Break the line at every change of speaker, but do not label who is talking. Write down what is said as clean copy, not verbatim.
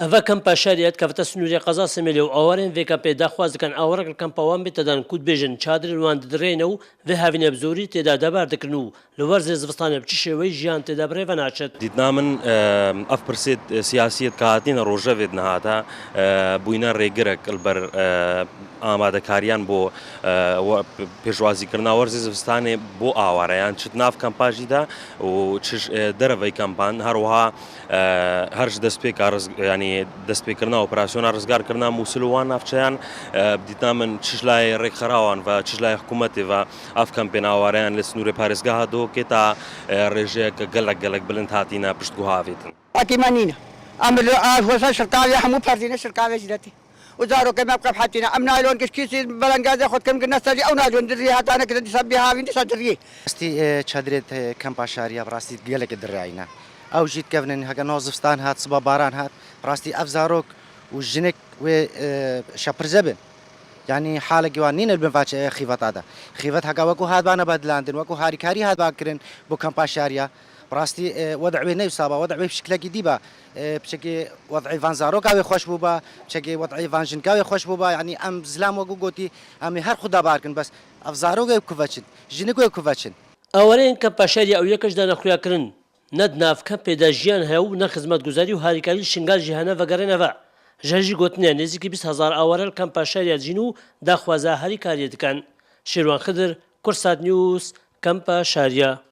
ئەڤە کەمپا شاریەت کەفتە سنووری قەزا سمێلێ و ئاوارێن vێکە پێ داخواز دەکەن ئاوەڕێک کەمپاوان بێتەدان کووت بێژن چادرن وان ددرێنە و vê هاوینە بزۆری تێدا دەبار دەکردن و لە وەرزێ زستانە بچ شێوەی ژیان تێدا بڕێوە ناچێت.
دیتنا من ئەف پرسێت سیاسیت کە هاتینە ڕۆژەوێت نەهاتە بووینە ڕێگرێک بەر ئامادەکاریان بۆ پێشوازیکردنا وەرزی زستانێ بۆ ئاوارەیان چت ناف کەمپاژیدا و دەرەوەی کەمپان هەروەها هەرش دەستپێک ینی دەستپێکردنا ئۆپراسیۆنە ڕزگارکردنا مووسلوان ناوچەیان دیتنا من چش لای ڕێکخراوان و چش لای حکوومەتێ و ئەف کەمپێن ئاوارەیان لە سنوورێ پارێزگا هاتۆ کێ تا ڕێژەیەکە گەلک بلند هاتینە پشتگوهاوێتن.
ئەتیمانینە ئەم هۆسە شرکاوی هەموو پەردینە شرکاوێکی دەتی. وزارۆکە مە بقى بحاتينا أم نايلون كيسي بلنجازة خد كم قلنا سري أو نايلون دري هاتانا كده تسبي هاوين تسدري.
استي شادرت كم باشاريا براستي جالك الدرعينا أو جيت كفنن هكا نوزفستان هات صبا باران هات براستي أفزاروك وجنك و شابرزبن يعني حالة جوانين البنفاتش خيفات هذا خيفات هكا وكو هاد بانا بدلاندن وكو هاري كاري هاد باكرن بو كم باشاريا براستي وضع بيني وصابة وضع بشكل جديدة بشكل وضع فان زاروكاوي خوش بوبا بشكل وضع فان جنكاوي خوش بوبا يعني أم زلام وجوتي أم هر خدا باركن بس أفزاروكاوي كوفاتشن جنكاوي كوفاتشن
ئەوەرەیەن کە پاشاری ئەو یەکەشدا نەخویاکردن نەد نافکە پێدا ژیان هەیە و نەخزمەت گوزاری و هاریکاری شنگال جیهانە vەگەڕێنەوە ژەژی گوتنیان نزیکی 20,000 ئاوەرە کەم پاشاریە جین و داخوازە هاریکاریە دەکەن. شێروان خدر کورسات نیوز کەمپا شاریە.